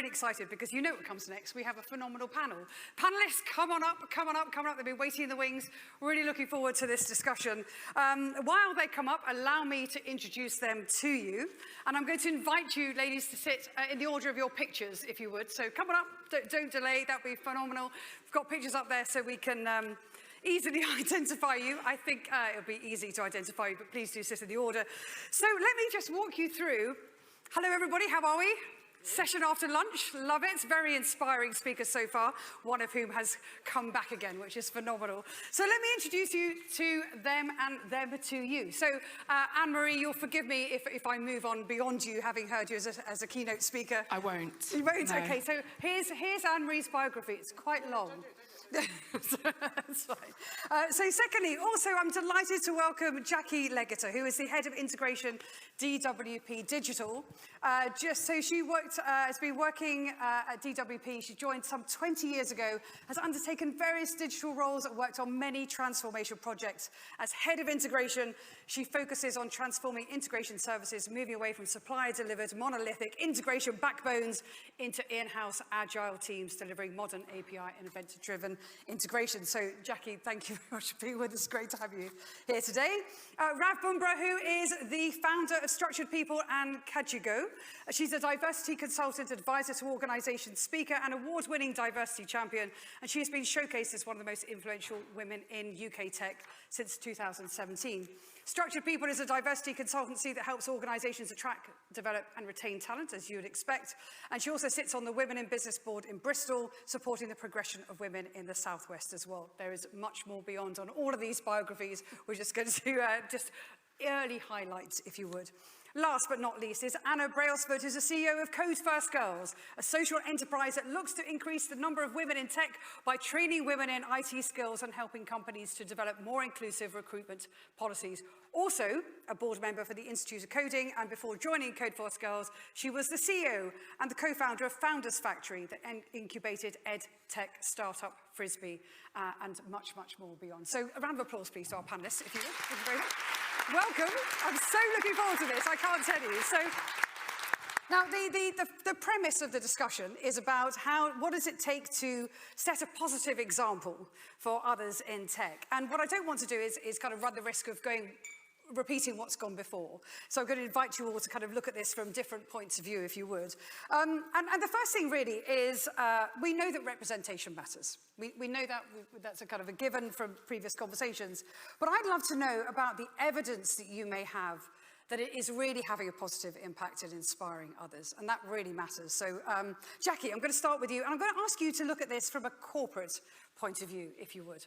really excited because you know what comes next. We have a phenomenal panel. Panelists, come on up, come on up, come on up. They've been waiting in the wings. Really looking forward to this discussion. While they come up, allow me to introduce them to you. And I'm going to invite you, ladies, to sit in the order of your pictures, if you would. So come on up, don't delay, that'd be phenomenal. We've got pictures up there so we can easily identify you. I think it'll be easy to identify you, but please do sit in the order. So let me just walk you through. Hello, everybody, how are we? Session after lunch, love it. Very inspiring speakers so far, one of whom has come back again, which is phenomenal. So let me introduce you to them and them to you. So Anne-Marie, you'll forgive me if I move on beyond you, having heard you as a keynote speaker. I won't. You won't? No. Okay, so here's Anne-Marie's biography. It's quite long. That's fine. So secondly, also I'm delighted to welcome Jacqui Leggetter, who is the Head of Integration DWP Digital. So she has been working at DWP. She joined some 20 years ago, has undertaken various digital roles and worked on many transformation projects. As Head of Integration, she focuses on transforming integration services, moving away from supplier-delivered monolithic integration backbones into in-house agile teams, delivering modern API and event-driven integration. So, Jacqui, thank you very much for being with us. Great to have you here today. Bumbra, who is the founder of Structured People and Cajigo. She's a diversity consultant, advisor to organizations, speaker, and award-winning diversity champion. And she has been showcased as one of the most influential women in UK tech since 2017. Structured People is a diversity consultancy that helps organizations attract, develop, and retain talent, as you would expect. And she also sits on the Women in Business Board in Bristol, supporting the progression of women in the Southwest as well. There is much more beyond on all of these biographies. We're just going to just early highlights, if you would. Last but not least is Anna Brailsford, who's the CEO of Code First Girls, a social enterprise that looks to increase the number of women in tech by training women in IT skills and helping companies to develop more inclusive recruitment policies. Also, a board member for the Institute of Coding, and before joining Code First Girls, she was the CEO and the co-founder of Founders Factory that incubated ed tech startup Frisbee, and much, much more beyond. So a round of applause, please, to our panelists, if you will. Thank you very much. Welcome. I'm so looking forward to this, I can't tell you. So, now the premise of the discussion is about what does it take to set a positive example for others in tech. And what I don't want to do is kind of run the risk of repeating what's gone before. So I'm going to invite you all to kind of look at this from different points of view, if you would. And the first thing really is we know that representation matters. We know that that's a kind of a given from previous conversations. But I'd love to know about the evidence that you may have that it is really having a positive impact in inspiring others. And that really matters. So Jacqui, I'm going to start with you. And I'm going to ask you to look at this from a corporate point of view, if you would.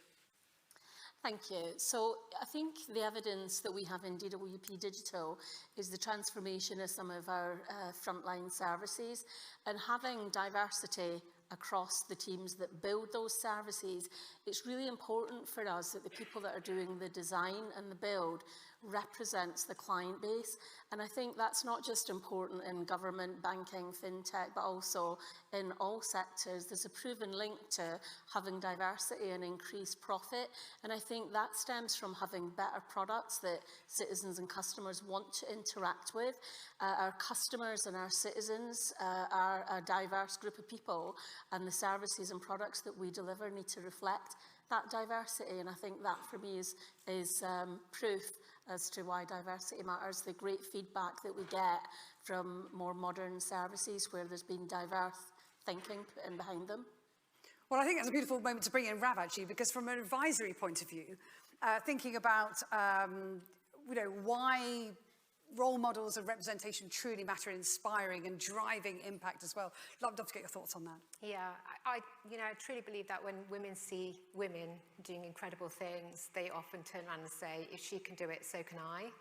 Thank you. So I think the evidence that we have in DWP Digital is the transformation of some of our frontline services, and having diversity across the teams that build those services. It's really important for us that the people that are doing the design and the build represents the client base. And I think that's not just important in government, banking, fintech, but also in all sectors. There's a proven link to having diversity and increased profit. And I think that stems from having better products that citizens and customers want to interact with. Our customers and our citizens are a diverse group of people, and the services and products that we deliver need to reflect that diversity. And I think that for me is proof as to why diversity matters. The great feedback that we get from more modern services where there's been diverse thinking put in behind them. Well, I think that's a beautiful moment to bring in Rav, actually, because from an advisory point of view, thinking about why role models and representation truly matter in inspiring and driving impact as well. Love to get your thoughts on that. Yeah, I truly believe that when women see women doing incredible things, they often turn around and say, if she can do it, so can I.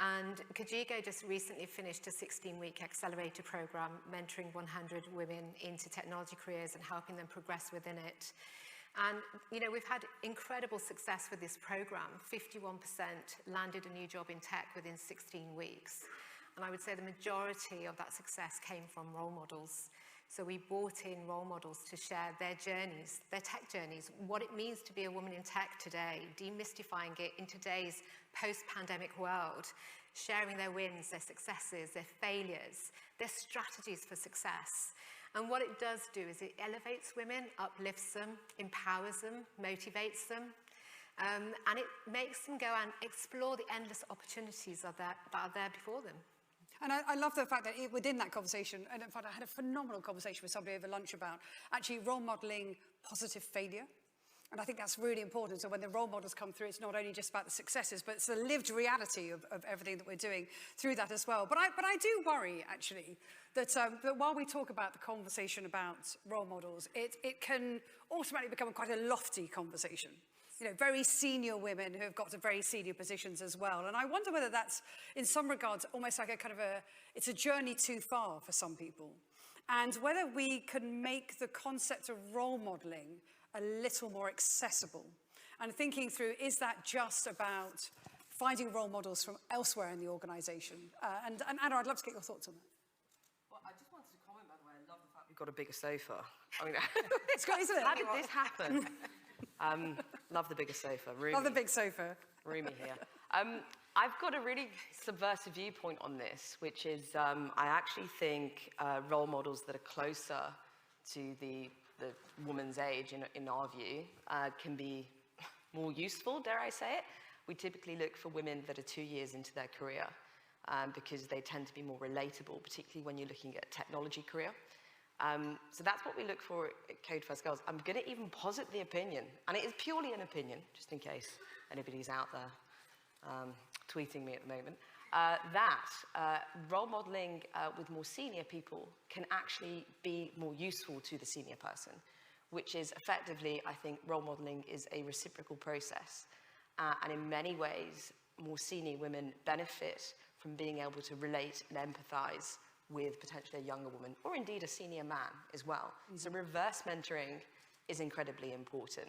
And Cajigo just recently finished a 16-week accelerator program, mentoring 100 women into technology careers and helping them progress within it. And, we've had incredible success with this program. 51% landed a new job in tech within 16 weeks. And I would say the majority of that success came from role models. So we brought in role models to share their journeys, their tech journeys, what it means to be a woman in tech today, demystifying it in today's post-pandemic world, sharing their wins, their successes, their failures, their strategies for success. And what it does do is it elevates women, uplifts them, empowers them, motivates them, and it makes them go and explore the endless opportunities that are there before them. And I love the fact that within that conversation, and in fact I had a phenomenal conversation with somebody over lunch about actually role modelling positive failure. And I think that's really important. So when the role models come through, it's not only just about the successes, but it's the lived reality of everything that we're doing through that as well. But I do worry, actually, that while we talk about the conversation about role models, it can automatically become quite a lofty conversation. You know, very senior women who have got to very senior positions as well. And I wonder whether that's, in some regards, almost like a kind of it's a journey too far for some people. And whether we can make the concept of role modeling a little more accessible. And thinking through, is that just about finding role models from elsewhere in the organisation? And Anna, I'd love to get your thoughts on that. Well, I just wanted to comment, by the way, I love the fact we've got a bigger sofa. I mean, It's great, isn't it? how did this happen? Love the bigger sofa. Roomy. Love the big sofa. Roomy here. I've got a really subversive viewpoint on this, which is I actually think role models that are closer to the woman's age, in our view, can be more useful, dare I say it. We typically look for women that are 2 years into their career because they tend to be more relatable, particularly when you're looking at a technology career. So that's what we look for at Code First Girls. I'm going to even posit the opinion, and it is purely an opinion, just in case anybody's out there tweeting me at the moment, that role modeling with more senior people can actually be more useful to the senior person, which is effectively, I think, role modeling is a reciprocal process. And in many ways, more senior women benefit from being able to relate and empathize with potentially a younger woman, or indeed a senior man as well. Mm-hmm. So reverse mentoring is incredibly important.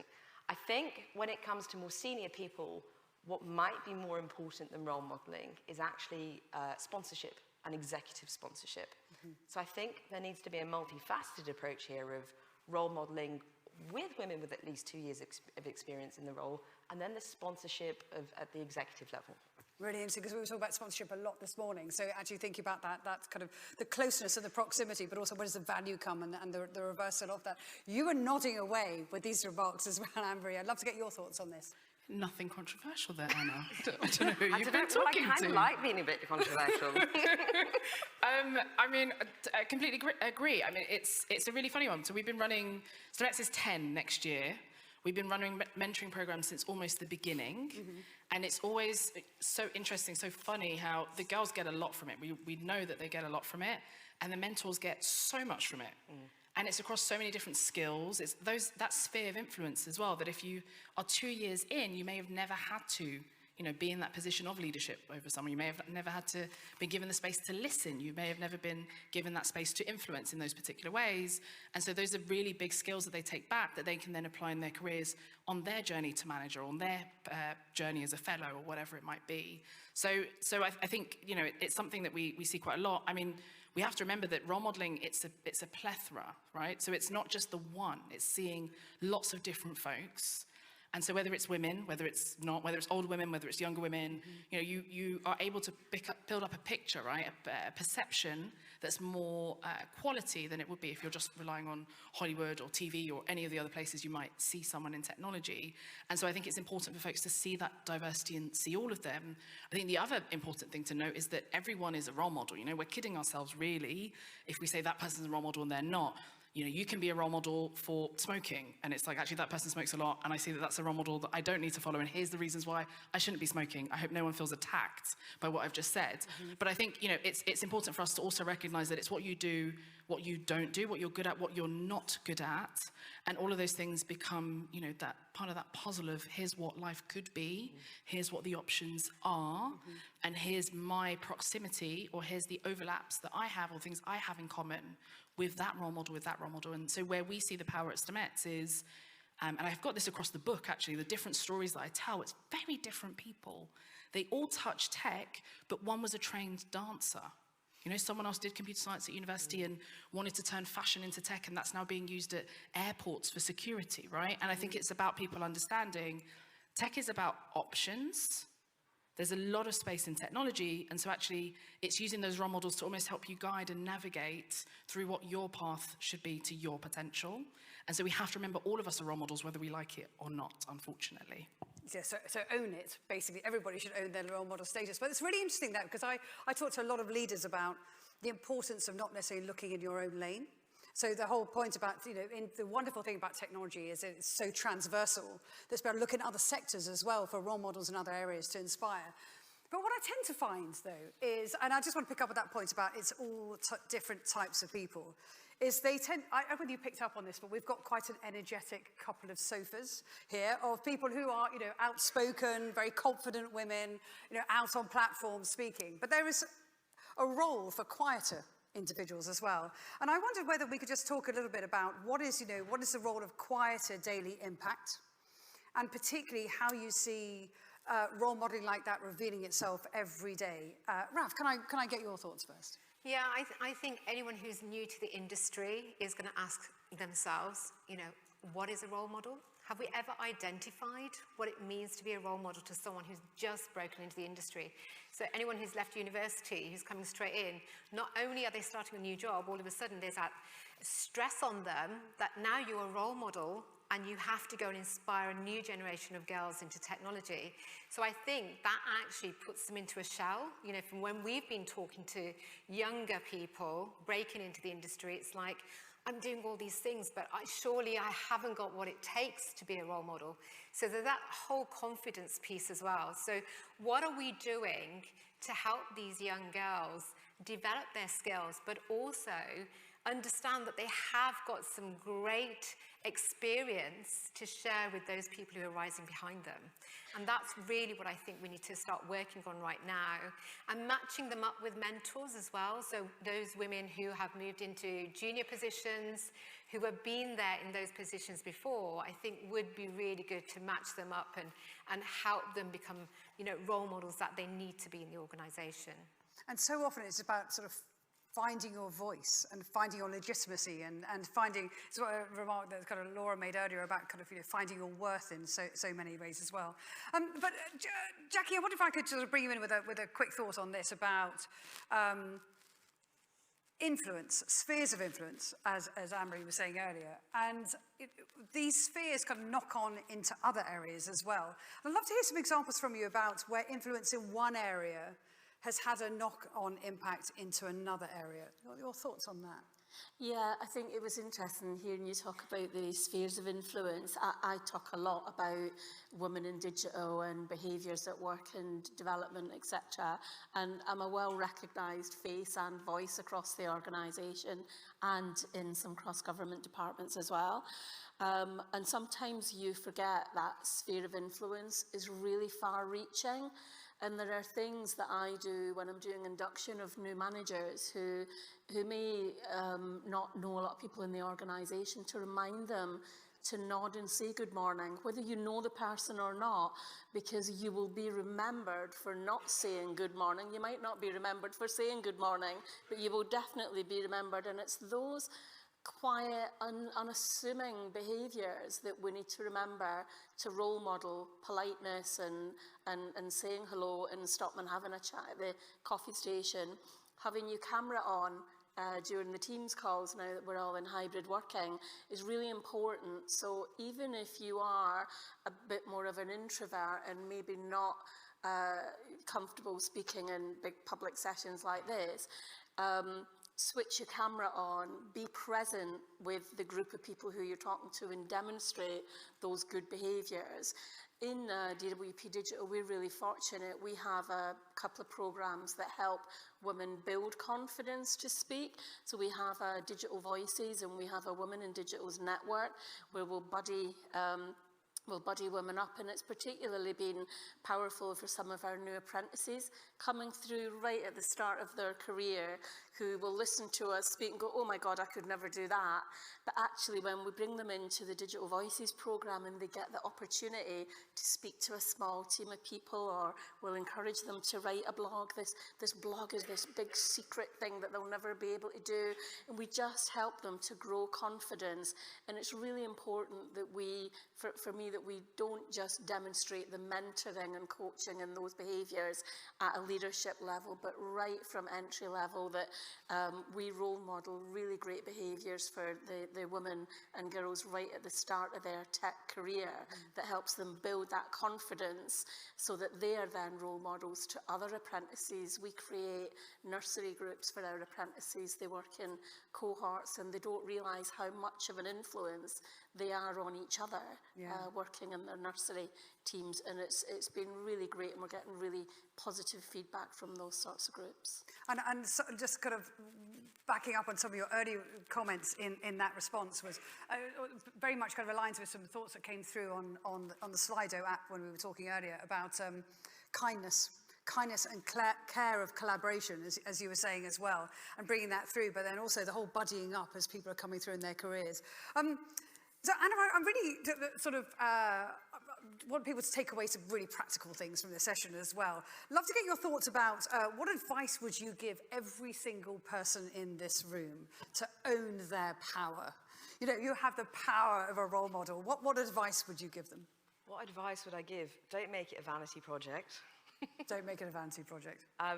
I think when it comes to more senior people, what might be more important than role modeling is actually sponsorship and executive sponsorship. Mm-hmm. So I think there needs to be a multifaceted approach here of role modeling with women with at least 2 years of experience in the role, and then the sponsorship at the executive level. Really interesting, because we were talking about sponsorship a lot this morning. So actually thinking about that kind of the closeness and the proximity, but also where does the value come and the reversal of that. You were nodding away with these remarks as well, Anne-Marie. I'd love to get your thoughts on this. Nothing controversial there, Anna. I don't know who you've been talking to. I kind of like being a bit controversial. I mean, I completely agree. I mean, it's a really funny one. So we've been running, Stemettes is 10 next year. We've been running mentoring programs since almost the beginning. Mm-hmm. And it's always so interesting, so funny how the girls get a lot from it. We know that they get a lot from it, and the mentors get so much from it. Mm. And it's across so many different skills. It's that sphere of influence as well, that if you are 2 years in, you may have never had to, be in that position of leadership over someone. You may have never had to be given the space to listen. You may have never been given that space to influence in those particular ways. And so those are really big skills that they take back that they can then apply in their careers on their journey to manager, on their journey as a fellow, or whatever it might be. So I think, it's something that we see quite a lot. I mean, we have to remember that role modeling, it's a plethora, right? So it's not just the one, it's seeing lots of different folks. And so whether it's women, whether it's not, whether it's older women, whether it's younger women, mm-hmm. You are able to build up a picture, right? A perception that's more quality than it would be if you're just relying on Hollywood or TV or any of the other places you might see someone in technology. And so I think it's important for folks to see that diversity and see all of them. I think the other important thing to note is that everyone is a role model. We're kidding ourselves really if we say that person's a role model and they're not. You can be a role model for smoking, and it's like, actually, that person smokes a lot, and I see that that's a role model that I don't need to follow, and here's the reasons why I shouldn't be smoking. I hope no one feels attacked by what I've just said. Mm-hmm. But I think, it's important for us to also recognize that it's what you do, what you don't do, what you're good at, what you're not good at, and all of those things become, that part of that puzzle of here's what life could be, mm-hmm. here's what the options are, mm-hmm. and here's my proximity, or here's the overlaps that I have, or things I have in common with that role model, And so where we see the power at Stemettes is, and I've got this across the book actually, the different stories that I tell, it's very different people. They all touch tech, but one was a trained dancer. Someone else did computer science at university and wanted to turn fashion into tech, and that's now being used at airports for security, right? And I think it's about people understanding tech is about options. There's a lot of space in technology, and so actually it's using those role models to almost help you guide and navigate through what your path should be to your potential. And so we have to remember all of us are role models, whether we like it or not, unfortunately. Yeah, so own it, basically. Everybody should own their role model status. But it's really interesting that, because I talk to a lot of leaders about the importance of not necessarily looking in your own lane. So the whole point about, the wonderful thing about technology is it's so transversal. There's about looking at other sectors as well for role models in other areas to inspire. But what I tend to find, though, is, and I just want to pick up on that point about it's all different types of people, is they tend, I don't know whether you picked up on this, but we've got quite an energetic couple of sofas here of people who are, outspoken, very confident women, out on platforms speaking. But there is a role for quieter individuals as well. And I wondered whether we could just talk a little bit about what is the role of quieter daily impact, and particularly how you see role modeling like that revealing itself every day. Raf, can I get your thoughts first? Yeah, I think anyone who's new to the industry is going to ask themselves, what is a role model? Have we ever identified what it means to be a role model to someone who's just broken into the industry? So anyone who's left university, who's coming straight in, not only are they starting a new job, all of a sudden there's that stress on them that now you're a role model and you have to go and inspire a new generation of girls into technology. So I think that actually puts them into a shell. From when we've been talking to younger people breaking into the industry, it's like, I'm doing all these things, but surely I haven't got what it takes to be a role model. So there's that whole confidence piece as well. So what are we doing to help these young girls develop their skills, but also understand that they have got some great experience to share with those people who are rising behind them. And that's really what I think we need to start working on right now, and matching them up with mentors as well. So those women who have moved into junior positions, who have been there in those positions before, I think would be really good to match them up and help them become, role models that they need to be in the organisation. And so often it's about sort of finding your voice and finding your legitimacy and finding, it's what a remark that kind of Laura made earlier about kind of finding your worth in so many ways as well. But Jacqui, I wonder if I could sort of bring you in with a quick thought on this about influence, spheres of influence, as Anne-Marie was saying earlier. And these spheres kind of knock on into other areas as well. I'd love to hear some examples from you about where influence in one area has had a knock-on impact into another area. Your thoughts on that? Yeah, I think it was interesting hearing you talk about the spheres of influence. I talk a lot about women in digital and behaviours at work and development, etc. And I'm a well-recognised face and voice across the organisation and in some cross-government departments as well. And sometimes you forget that sphere of influence is really far-reaching. And there are things that I do when I'm doing induction of new managers who may not know a lot of people in the organisation, to remind them to nod and say good morning, whether you know the person or not, because you will be remembered for not saying good morning. You might not be remembered for saying good morning, but you will definitely be remembered. And it's those quiet, unassuming behaviours that we need to remember to role model politeness and saying hello and stopping and having a chat at the coffee station, having your camera on during the Teams calls now that we're all in hybrid working is really important. So even if you are a bit more of an introvert and maybe not comfortable speaking in big public sessions like this, switch your camera on, be present with the group of people who you're talking to and demonstrate those good behaviours. In DWP Digital, we're really fortunate. We have a couple of programmes that help women build confidence to speak. So we have Digital Voices, and we have a Women in Digital's network where we'll buddy women up, and it's particularly been powerful for some of our new apprentices coming through right at the start of their career, who will listen to us speak and go, oh my God, I could never do that. But actually when we bring them into the Digital Voices programme and they get the opportunity to speak to a small team of people, or we'll encourage them to write a blog. This blog is this big secret thing that they'll never be able to do, and we just help them to grow confidence. And it's really important that we, for me, that we don't just demonstrate the mentoring and coaching and those behaviours at a leadership level, but right from entry level, that we role model really great behaviours for the women and girls right at the start of their tech career, that helps them build that confidence so that they are then role models to other apprentices. We create nursery groups for our apprentices. They work in cohorts and they don't realise how much of an influence they are on each other, working in their nursery teams, and it's been really great, and we're getting really positive feedback from those sorts of groups. And so just kind of backing up on some of your early comments in that response was very much kind of aligns with some thoughts that came through on the Slido app when we were talking earlier about kindness and care of collaboration, as you were saying as well, and bringing that through, but then also the whole buddying up as people are coming through in their careers. So Anna, I'm really sort of want people to take away some really practical things from this session as well. Love to get your thoughts about what advice would you give every single person in this room to own their power? You know, you have the power of a role model. What advice would you give them? What advice would I give? Don't make it a vanity project. Don't make it a vanity project. I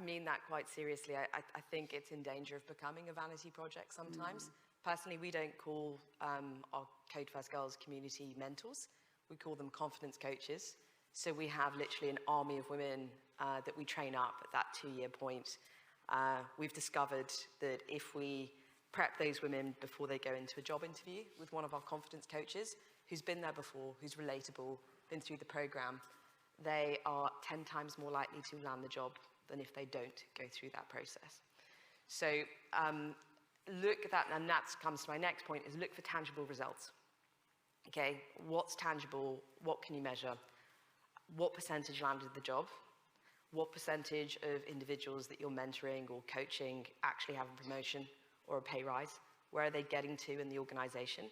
mean that quite seriously. I think it's in danger of becoming a vanity project sometimes. Personally, we don't call our Code First Girls community mentors. We call them confidence coaches. So we have literally an army of women that we train up at that 2-year point. We've discovered that if we prep those women before they go into a job interview with one of our confidence coaches, who's been there before, who's relatable, been through the program, they are 10 times more likely to land the job than if they don't go through that process. So look at that, and that comes to my next point, is look for tangible results. Okay, what's tangible? What can you measure? What percentage landed the job? What percentage of individuals that you're mentoring or coaching actually have a promotion or a pay rise? Where are they getting to in the organization?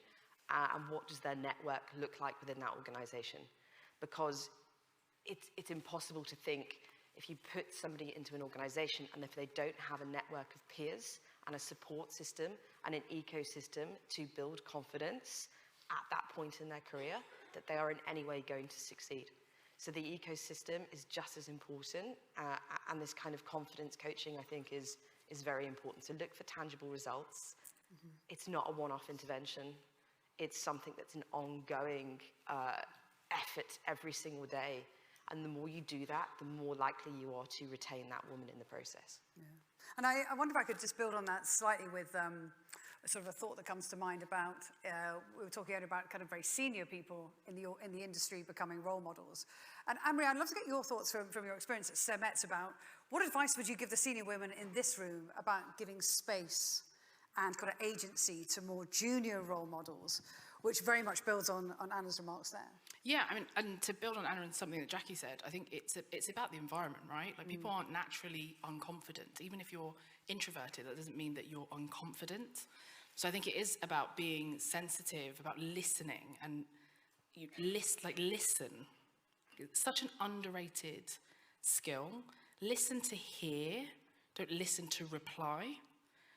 And what does their network look like within that organization? Because it's impossible to think, if you put somebody into an organization and if they don't have a network of peers and a support system and an ecosystem to build confidence at that point in their career, that they are in any way going to succeed. So the ecosystem is just as important, and this kind of confidence coaching, I think, is very important. So look for tangible results. It's not a one-off intervention. It's something that's an ongoing effort every single day. And the more you do that, the more likely you are to retain that woman in the process. Yeah. And I wonder if I could just build on that slightly with sort of a thought that comes to mind about, we were talking earlier about kind of very senior people in the industry becoming role models. And Anne-Marie, I'd love to get your thoughts from your experience at Stemettes about what advice would you give the senior women in this room about giving space and kind of agency to more junior role models, which very much builds on Anna's remarks there. Yeah, I mean, and to build on Anna and something that Jacqui said, I think it's about the environment, right? Like, people aren't naturally unconfident. Even if you're introverted, that doesn't mean that you're unconfident. So I think it is about being sensitive, about listening, and listen. It's such an underrated skill. Listen to hear, don't listen to reply.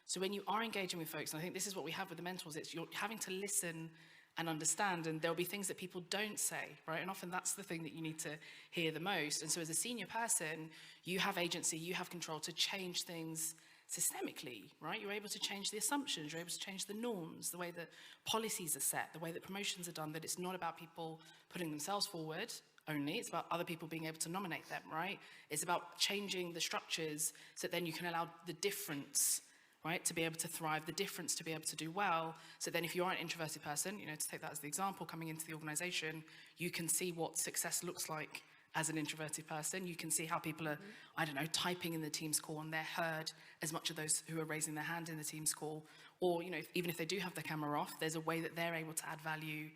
So when you are engaging with folks, and I think this is what we have with the mentors, it's you're having to listen and understand, and there'll be things that people don't say, right? And often that's the thing that you need to hear the most. And so as a senior person, you have agency, you have control to change things systemically, right? You're able to change the assumptions, you're able to change the norms, the way that policies are set, the way that promotions are done, that it's not about people putting themselves forward only, it's about other people being able to nominate them, right? It's about changing the structures so that then you can allow the difference, right, to be able to thrive, the difference to be able to do well. So then if you are an introverted person, you know, to take that as the example, coming into the organization, you can see what success looks like as an introverted person. You can see how people are, I don't know, typing in the Teams call, and they're heard as much of those who are raising their hand in the Teams call. Or, you know, even if they do have the camera off, there's a way that they're able to add value,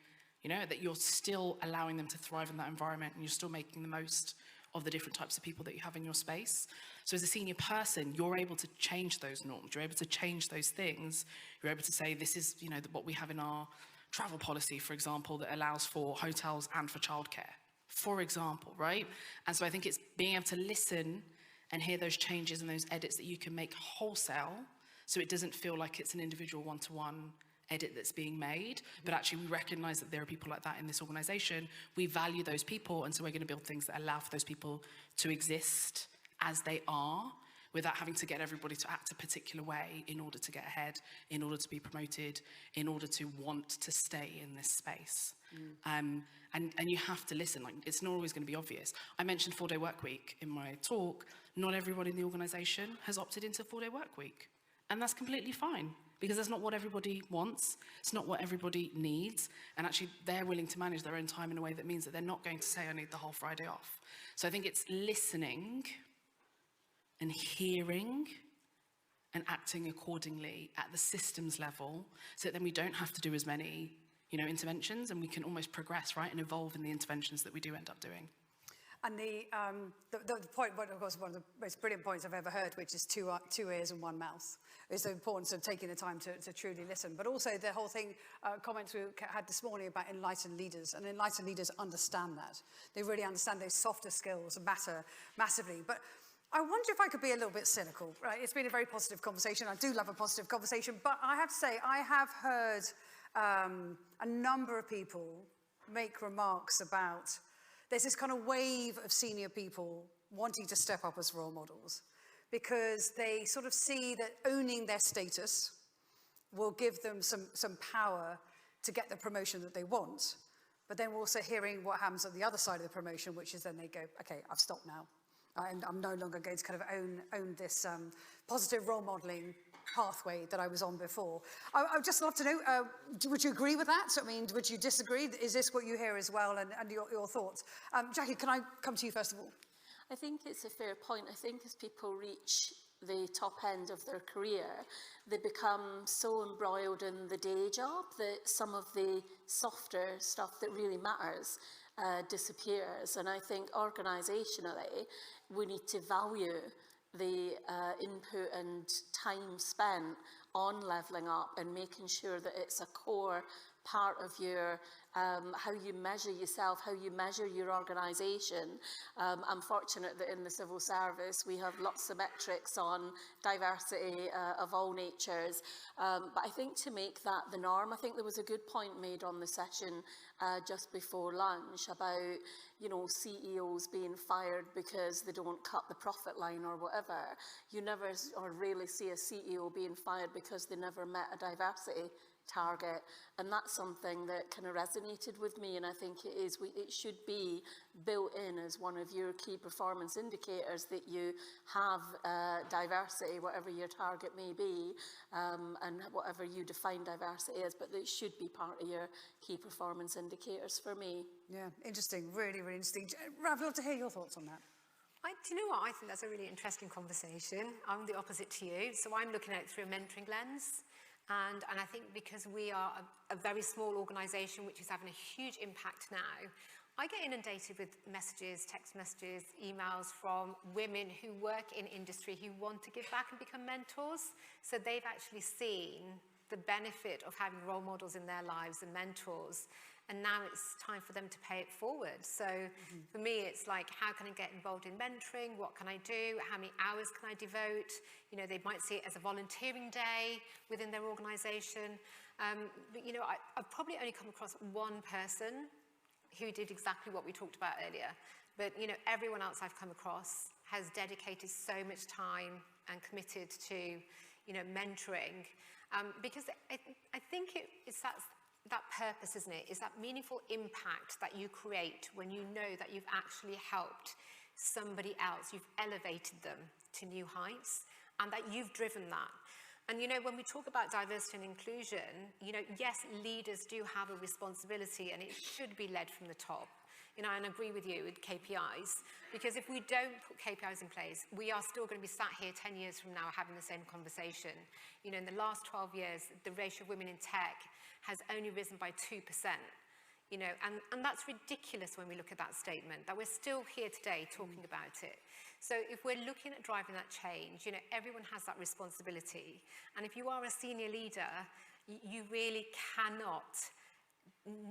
you know, that you're still allowing them to thrive in that environment, and you're still making the most of the different types of people that you have in your space. So as a senior person, you're able to change those norms. You're able to change those things. You're able to say, this is, you know, what we have in our travel policy, for example, that allows for hotels and for childcare, for example, right? And so I think it's being able to listen and hear those changes and those edits that you can make wholesale, so it doesn't feel like it's an individual one-to-one edit that's being made, but actually we recognise that there are people like that in this organisation. We value those people, and so we're going to build things that allow for those people to exist as they are, without having to get everybody to act a particular way in order to get ahead, in order to be promoted, in order to want to stay in this space. And you have to listen. Like, it's not always going to be obvious. I mentioned 4-day work week in my talk. Not everybody in the organisation has opted into 4-day work week. And that's completely fine, because that's not what everybody wants. It's not what everybody needs. And actually, they're willing to manage their own time in a way that means that they're not going to say, I need the whole Friday off. So I think it's listening and hearing and acting accordingly at the systems level, so that then we don't have to do as many, interventions, and we can almost progress, right, and evolve in the interventions that we do end up doing. And the point, of course, one of the most brilliant points I've ever heard, which is two ears and one mouth, is the importance of taking the time to truly listen. But also the whole thing, comments we had this morning about enlightened leaders, and enlightened leaders understand that. They really understand those softer skills matter massively. But I wonder if I could be a little bit cynical, right? It's been a very positive conversation. I do love a positive conversation, but I have to say, I have heard a number of people make remarks about, there's this kind of wave of senior people wanting to step up as role models, because they sort of see that owning their status will give them some power to get the promotion that they want. But then we're also hearing what happens at the other side of the promotion, which is then they go, okay, I've stopped now. I'm no longer going to kind of own this positive role modeling pathway that I was on before. I'd just love to know, would you agree with that? So, I mean, would you disagree? Is this what you hear as well, and your thoughts? Jacqui, can I come to you first of all? I think it's a fair point. I think as people reach the top end of their career, they become so embroiled in the day job that some of the softer stuff that really matters disappears. And I think organisationally, we need to value the input and time spent on levelling up and making sure that it's a core part of your how you measure yourself, how you measure your organisation. I'm fortunate that in the civil service we have lots of metrics on diversity of all natures, but I think to make that the norm, I think there was a good point made on the session just before lunch about, CEOs being fired because they don't cut the profit line or whatever. You never or rarely see a CEO being fired because they never met a diversity target, and that's something that kind of resonated with me, and I think it should be built in as one of your key performance indicators, that you have diversity, whatever your target may be, and whatever you define diversity as, but it should be part of your key performance indicators for me. Yeah, interesting, really, really interesting. Rav, I'd love to hear your thoughts on that. Do you know what? I think that's a really interesting conversation. I'm the opposite to you, so I'm looking at it through a mentoring lens. And I think because we are a very small organisation which is having a huge impact now, I get inundated with messages, text messages, emails from women who work in industry who want to give back and become mentors. So they've actually seen the benefit of having role models in their lives and mentors. And now it's time for them to pay it forward. So for me, it's like, how can I get involved in mentoring? What can I do? How many hours can I devote? They might see it as a volunteering day within their organisation. But, I've probably only come across one person who did exactly what we talked about earlier. But, everyone else I've come across has dedicated so much time and committed to, mentoring. Because I think it's that purpose, isn't it? Is that meaningful impact that you create when you know that you've actually helped somebody else, you've elevated them to new heights, and that you've driven that. And when we talk about diversity and inclusion, yes, leaders do have a responsibility, and it should be led from the top. And I agree with you with KPIs, because if we don't put KPIs in place, we are still going to be sat here 10 years from now having the same conversation. In the last 12 years, the ratio of women in tech has only risen by 2%. And that's ridiculous when we look at that statement, that we're still here today talking about it. So if we're looking at driving that change, everyone has that responsibility. And if you are a senior leader, you really cannot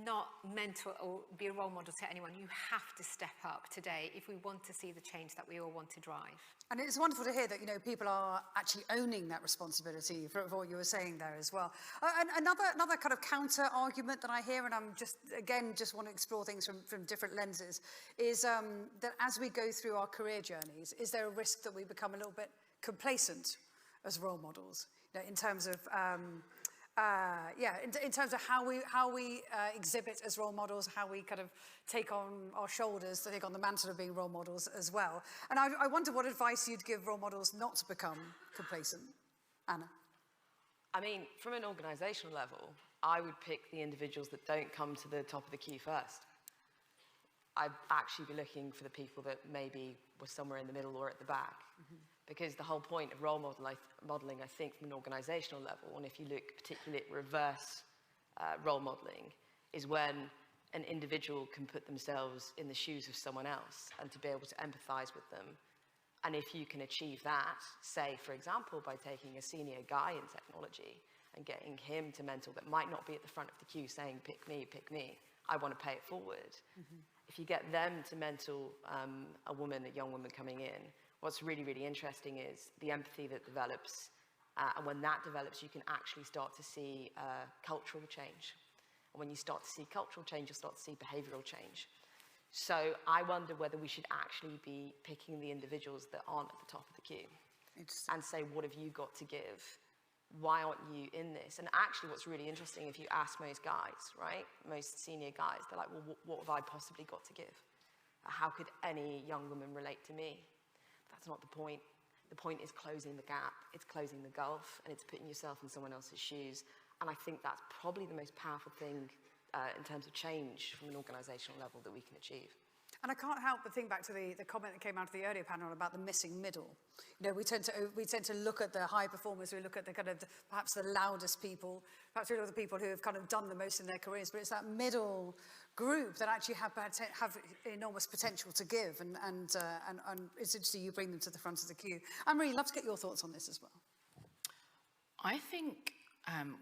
not mentor or be a role model to anyone. You have to step up today if we want to see the change that we all want to drive. And it's wonderful to hear that, you know, people are actually owning that responsibility for what you were saying there as well. And another kind of counter argument that I hear, and I'm just want to explore things from different lenses, is that as we go through our career journeys, is there a risk that we become a little bit complacent as role models, you know, in terms of in terms of how we exhibit as role models, how we kind of take on our shoulders to take on the mantle of being role models as well. And I wonder what advice you'd give role models not to become complacent. Anna? I mean, from an organisational level, I would pick the individuals that don't come to the top of the queue first. I'd actually be looking for the people that maybe were somewhere in the middle or at the back. Mm-hmm. Because the whole point of role modelling, I think, from an organisational level, and if you look particularly at reverse role modelling, is when an individual can put themselves in the shoes of someone else and to be able to empathise with them. And if you can achieve that, say, for example, by taking a senior guy in technology and getting him to mentor that might not be at the front of the queue saying, pick me, I want to pay it forward. Mm-hmm. If you get them to mentor a young woman coming in, what's really, really interesting is the empathy that develops. And when that develops, you can actually start to see cultural change. And when you start to see cultural change, you'll start to see behavioural change. So I wonder whether we should actually be picking the individuals that aren't at the top of the queue and say, what have you got to give? Why aren't you in this? And actually what's really interesting, if you ask most guys, right, most senior guys, they're like, well, what have I possibly got to give? How could any young woman relate to me? That's not the point. The point is closing the gap, it's closing the gulf, and it's putting yourself in someone else's shoes. And I think that's probably the most powerful thing in terms of change from an organisational level that we can achieve. And I can't help but think back to the comment that came out of the earlier panel about the missing middle. You know, we tend to look at the high performers, we look at the kind of perhaps the loudest people, perhaps we look at the people who have kind of done the most in their careers, but it's that middle group that actually have enormous potential to give, and it's interesting you bring them to the front of the queue. I'd really love to get your thoughts on this as well. I think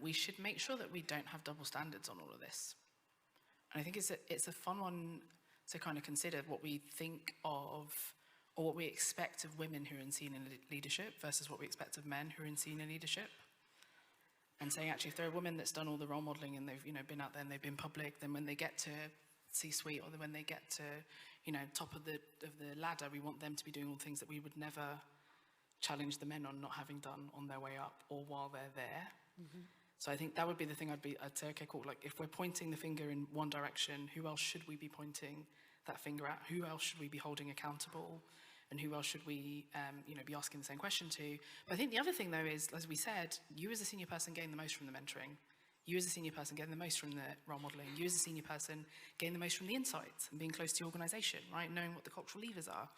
we should make sure that we don't have double standards on all of this. And I think it's a fun one to kind of consider what we think of, or what we expect of women who are in senior leadership versus what we expect of men who are in senior leadership. And saying, actually, if they're a woman that's done all the role modelling and they've, you know, been out there and they've been public, then when they get to C-suite or when they get to, you know, top of the ladder, we want them to be doing all the things that we would never challenge the men on not having done on their way up or while they're there. Mm-hmm. So I think that would be the thing I'd say, okay, cool, like if we're pointing the finger in one direction, who else should we be pointing that finger at? Who else should we be holding accountable? And who else should we, be asking the same question to? But I think the other thing, though, is, as we said, you as a senior person gain the most from the mentoring. You as a senior person gain the most from the role modelling. You as a senior person gain the most from the insights and being close to your organisation, right? Knowing what the cultural levers are,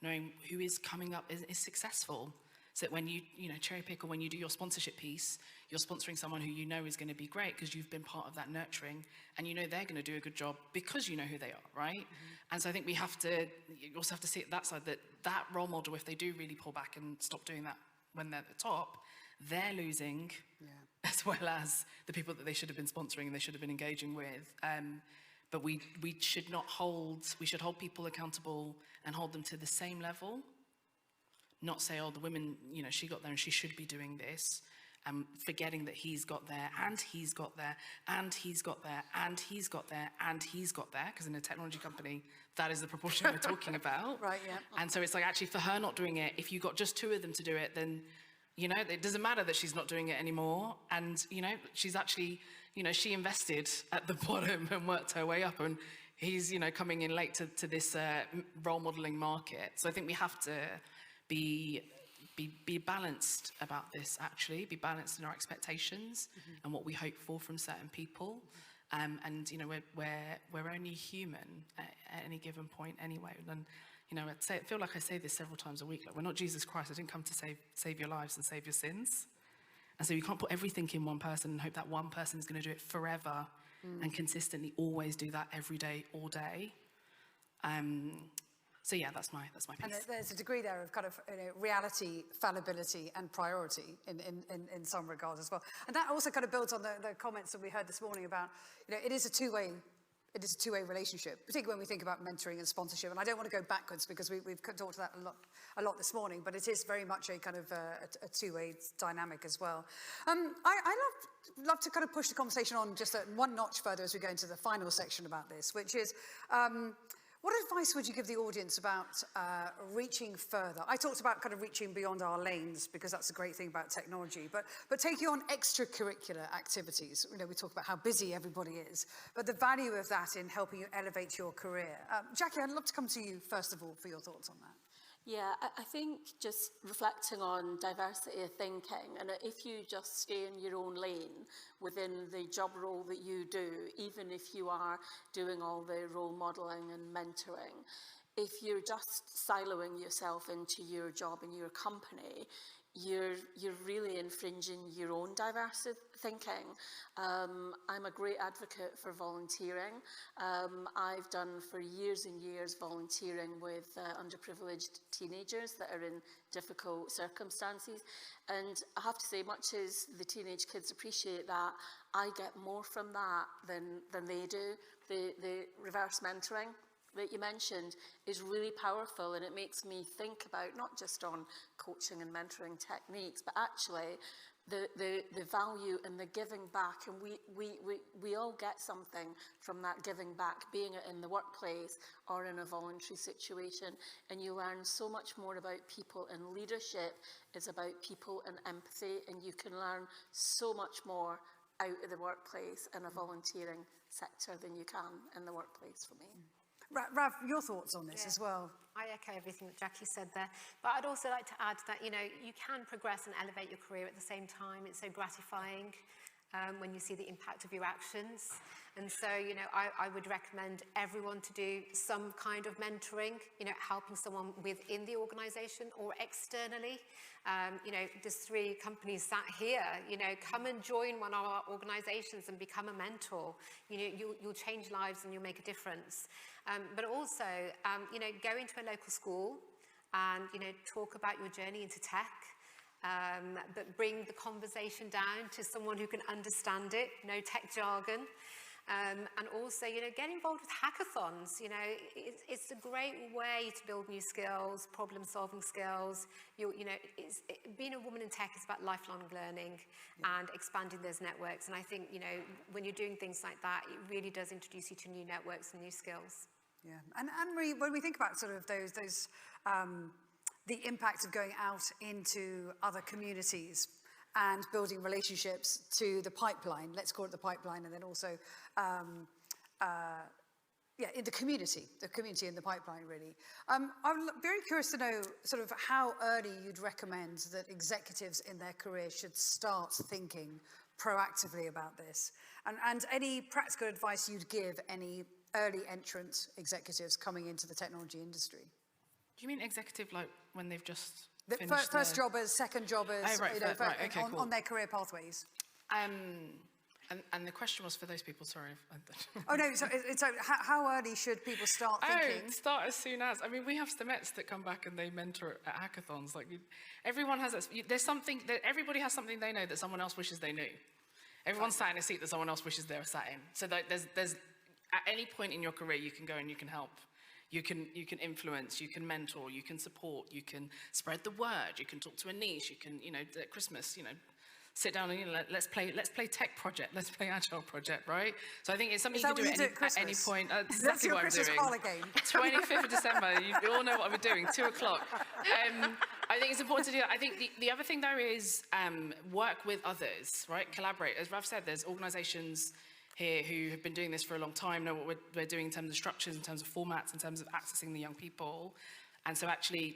knowing who is coming up, is successful. So that when you cherry pick, or when you do your sponsorship piece, you're sponsoring someone who you know is going to be great because you've been part of that nurturing, and you know they're going to do a good job because you know who they are, right? Mm-hmm. And so I think you also have to see it that side, that role model, if they do really pull back and stop doing that when they're at the top, they're losing, as well as the people that they should have been sponsoring and they should have been engaging with. But we should hold people accountable and hold them to the same level. Not say, oh, the women, she got there and she should be doing this, forgetting that he's got there and he's got there and he's got there and he's got there and he's got there, because in a technology company, that is the proportion we're talking about. Right, yeah. And so it's like, actually, for her not doing it, if you got just two of them to do it, then, it doesn't matter that she's not doing it anymore. And, she's actually, she invested at the bottom and worked her way up, and he's, coming in late to this role modeling market. So I think we have to be balanced about this, actually, be balanced in our expectations and what we hope for from certain people. And, we're only human at any given point anyway. And, I feel like I say this several times a week, like, we're not Jesus Christ. I didn't come to save your lives and save your sins. And so you can't put everything in one person and hope that one person is going to do it forever and consistently always do that every day, all day. So yeah, that's my piece. And there's a degree there of kind of reality, fallibility, and priority in some regards as well. And that also kind of builds on the comments that we heard this morning about, it is a two-way relationship, particularly when we think about mentoring and sponsorship. And I don't want to go backwards because we've talked about that a lot this morning, but it is very much a kind of a two-way dynamic as well. I love to kind of push the conversation on just one notch further as we go into the final section about this, which is, what advice would you give the audience about reaching further? I talked about kind of reaching beyond our lanes because that's a great thing about technology, but taking on extracurricular activities. We talk about how busy everybody is, but the value of that in helping you elevate your career. Jacqui, I'd love to come to you first of all for your thoughts on that. Yeah, I think just reflecting on diversity of thinking, and if you just stay in your own lane within the job role that you do, even if you are doing all the role modelling and mentoring, if you're just siloing yourself into your job and your company, you're really infringing your own diverse thinking. I'm a great advocate for volunteering. I've done for years and years volunteering with underprivileged teenagers that are in difficult circumstances. And I have to say, much as the teenage kids appreciate that, I get more from that than they do. The reverse mentoring that you mentioned is really powerful, and it makes me think about not just on coaching and mentoring techniques, but actually the value and the giving back. And we all get something from that giving back, being it in the workplace or in a voluntary situation. And you learn so much more about people, and leadership is about people and empathy, and you can learn so much more out of the workplace in a volunteering sector than you can in the workplace for me. Rav, your thoughts on this as well? I echo everything that Jacqui said there, but I'd also like to add that, you can progress and elevate your career at the same time. It's so gratifying when you see the impact of your actions. And so, I would recommend everyone to do some kind of mentoring, helping someone within the organisation or externally. There's 3 companies sat here, come and join one of our organisations and become a mentor. You'll change lives and you'll make a difference. But also, go into a local school and, talk about your journey into tech. But bring the conversation down to someone who can understand it, no tech jargon. And also, get involved with hackathons. It's a great way to build new skills, problem-solving skills. Being a woman in tech is about lifelong learning and expanding those networks. And I think, when you're doing things like that, it really does introduce you to new networks and new skills. Yeah, and Anne-Marie, when we think about sort of those the impact of going out into other communities and building relationships to the pipeline, let's call it the pipeline, and then also, in the community in the pipeline, really. I'm very curious to know sort of how early you'd recommend that executives in their career should start thinking proactively about this, and any practical advice you'd give any early entrant executives coming into the technology industry. Do you mean executive like when they've just First jobbers, second jobbers, okay, cool. on their career pathways. And the question was for those people, sorry. Oh no, so how early should people start thinking? Oh, start as soon as. I mean, we have Stemettes that come back and they mentor at hackathons. Like, everyone has, there's something, that everybody has something they know that someone else wishes they knew. Everyone's sat in a seat that someone else wishes they were sat in. So there's at any point in your career, you can go and you can help. You can influence, you can mentor, you can support, you can spread the word, you can talk to a niche, you can, at Christmas, sit down and, let's play tech project, let's play agile project, right? So I think it's something you can do at any point. That's exactly what I'm doing. That's your Christmas 25th of December, you all know what I'm doing, 2 o'clock. I think it's important to do that. I think the other thing though is work with others, right? Collaborate. As Rav said, there's organizations here who have been doing this for a long time, know what we're doing in terms of structures, in terms of formats, in terms of accessing the young people. And so actually,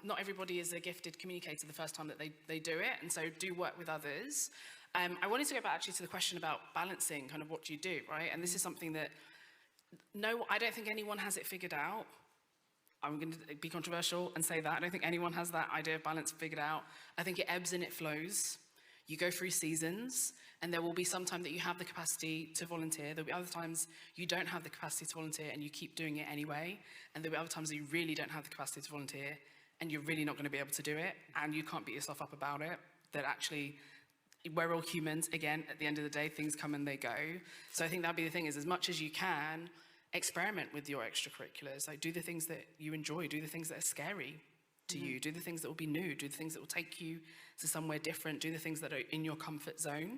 not everybody is a gifted communicator the first time that they do it, and so do work with others. I wanted to go back actually to the question about balancing kind of what you do, right? And this is something that, I don't think anyone has it figured out. I'm going to be controversial and say that. I don't think anyone has that idea of balance figured out. I think it ebbs and it flows. You go through seasons. And there will be some time that you have the capacity to volunteer. There'll be other times you don't have the capacity to volunteer and you keep doing it anyway. And there'll be other times that you really don't have the capacity to volunteer and you're really not going to be able to do it. And you can't beat yourself up about it. That actually, we're all humans. Again, at the end of the day, things come and they go. So I think that'd be the thing, is as much as you can, experiment with your extracurriculars. Like, do the things that you enjoy, do the things that are scary to you, do the things that will be new, do the things that will take you to somewhere different, do the things that are in your comfort zone.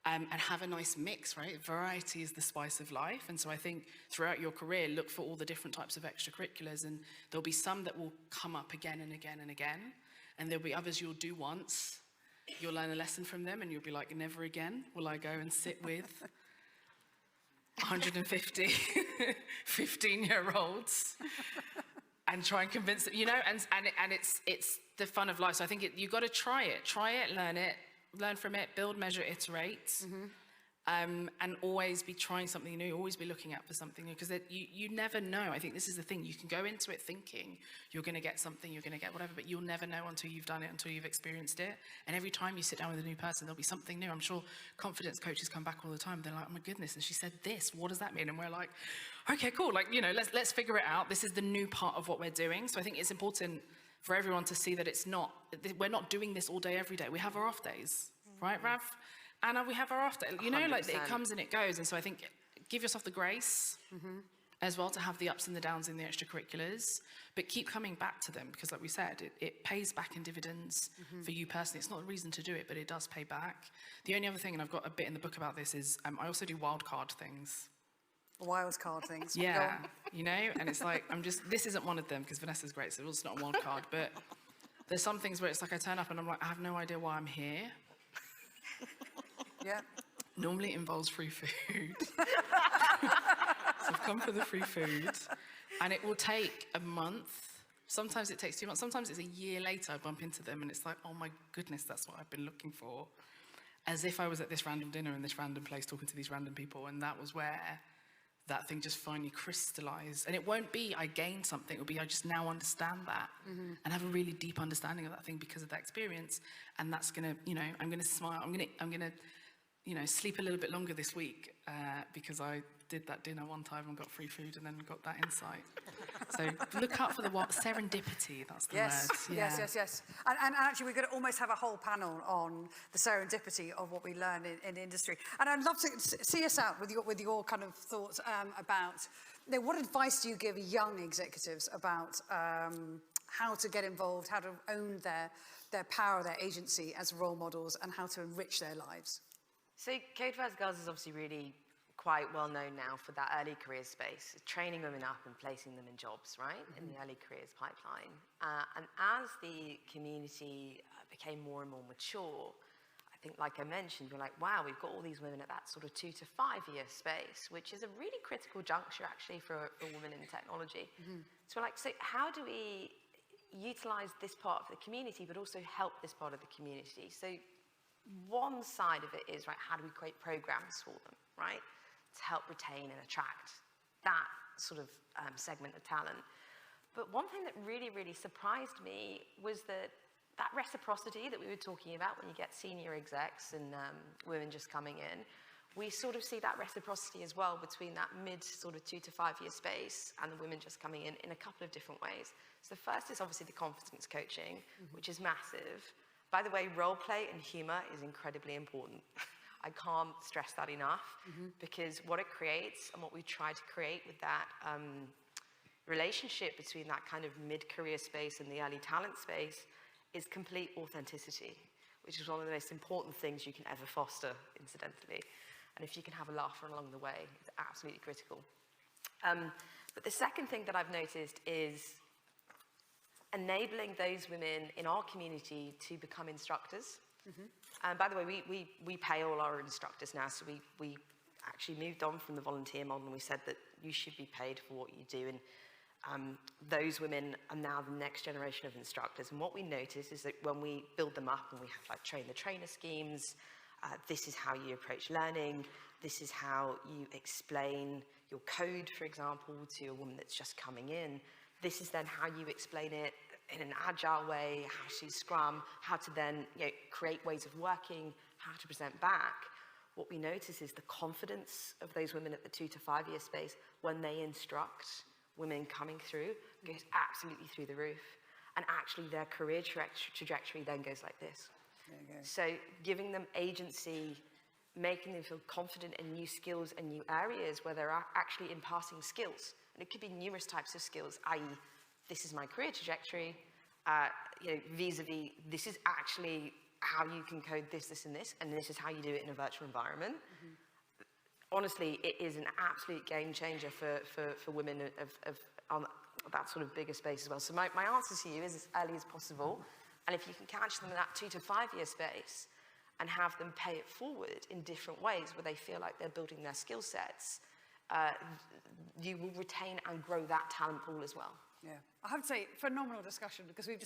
And have a nice mix, right? Variety is the spice of life. And so I think throughout your career, look for all the different types of extracurriculars, and there'll be some that will come up again and again and again. And there'll be others you'll do once, you'll learn a lesson from them, and you'll be like, never again will I go and sit with 150 15-year-olds and try and convince them, you know, and it's the fun of life. So I think you've got to try it, learn from it, build, measure, iterate, and always be trying something new, always be looking out for something new, because you never know. I think this is the thing. You can go into it thinking you're going to get something, you're going to get whatever, but you'll never know until you've done it, until you've experienced it. And every time you sit down with a new person, there'll be something new. I'm sure confidence coaches come back all the time. They're like, oh my goodness, and she said this. What does that mean? And we're like, okay, cool. Like, you know, let's figure it out. This is the new part of what we're doing. So I think it's important for everyone to see that we're not doing this all day, every day. We have our off days, right, Rav? Anna, we have our off day. You know, 100%. like, it comes and it goes. And so I think give yourself the grace as well to have the ups and the downs in the extracurriculars, but keep coming back to them, because like we said, it pays back in dividends for you personally. It's not a reason to do it, but it does pay back. The only other thing, and I've got a bit in the book about this, is I also do wild card things. Wild card things. Go Yeah, on. you know, and it's like, this isn't one of them, because Vanessa's great, so it's not a wild card, but there's some things where it's like I turn up and I'm like, I have no idea why I'm here. Yeah. Normally it involves free food. So I've come for the free food, and it will take a month. Sometimes it takes 2 months. Sometimes it's a year later I bump into them and it's like, oh my goodness, that's what I've been looking for. As if I was at this random dinner in this random place talking to these random people, and that was where that thing just finally crystallized. And it won't be I gained something, it'll be I just now understand that and have a really deep understanding of that thing because of that experience. And that's gonna, you know, I'm gonna smile, I'm gonna, you know, sleep a little bit longer this week because I did that dinner one time and got free food and then got that insight. So look out for the what serendipity, that's the word. Yeah. Yes. And actually, we're going to almost have a whole panel on the serendipity of what we learn in the industry. And I'd love to see us out with your kind of thoughts about, you know, what advice do you give young executives about how to get involved, how to own their power, their agency as role models, and how to enrich their lives? So Code First Girls is obviously really quite well known now for that early careers space, training women up and placing them in jobs, right, in the early careers pipeline. And as the community became more and more mature, I think, like I mentioned, we're like, wow, we've got all these women at that sort of 2 to 5 year space, which is a really critical juncture actually for women in technology. So we're like, so how do we utilize this part of the community, but also help this part of the community? So one side of it is, right, how do we create programs for them, right, to help retain and attract that sort of segment of talent. But one thing that really, really surprised me was that reciprocity that we were talking about when you get senior execs and women just coming in, we sort of see that reciprocity as well between that mid sort of 2 to 5 year space and the women just coming in a couple of different ways. So the first is obviously the confidence coaching, which is massive. By the way, role play and humor is incredibly important. I can't stress that enough because what it creates and what we try to create with that relationship between that kind of mid-career space and the early talent space is complete authenticity, which is one of the most important things you can ever foster, incidentally. And if you can have a laugh along the way, it's absolutely critical. But the second thing that I've noticed is enabling those women in our community to become instructors. And by the way, we pay all our instructors now, so we actually moved on from the volunteer model, and we said that you should be paid for what you do. And those women are now the next generation of instructors. And what we notice is that when we build them up and we have like train the trainer schemes, this is how you approach learning, this is how you explain your code, for example, to a woman that's just coming in. This is then how you explain it in an agile way, how to Scrum, how to then create ways of working, how to present back. what we notice is the confidence of those women at the 2 to 5 year space when they instruct women coming through goes absolutely through the roof. And actually their career trajectory then goes like this. There you go. So giving them agency, making them feel confident in new skills and new areas where they're actually imparting skills. And it could be numerous types of skills, i.e. this is my career trajectory, vis-a-vis this is actually how you can code this, this, and this is how you do it in a virtual environment. Honestly, it is an absolute game changer for women on that sort of bigger space as well. So my answer to you is as early as possible. And if you can catch them in that 2 to 5 year space and have them pay it forward in different ways where they feel like they're building their skill sets, you will retain and grow that talent pool as well. Yeah, I have to say, phenomenal discussion, because we've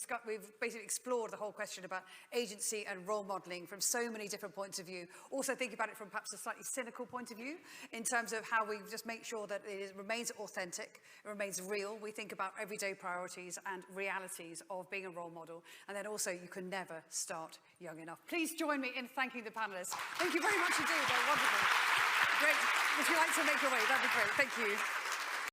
basically explored the whole question about agency and role modelling from so many different points of view. Also think about it from perhaps a slightly cynical point of view, in terms of how we just make sure that it remains authentic, it remains real. We think about everyday priorities and realities of being a role model. And then also, you can never start young enough. Please join me in thanking the panellists. Thank you very much indeed, they're wonderful. Great. Would you like to make your way? That'd be great. Thank you.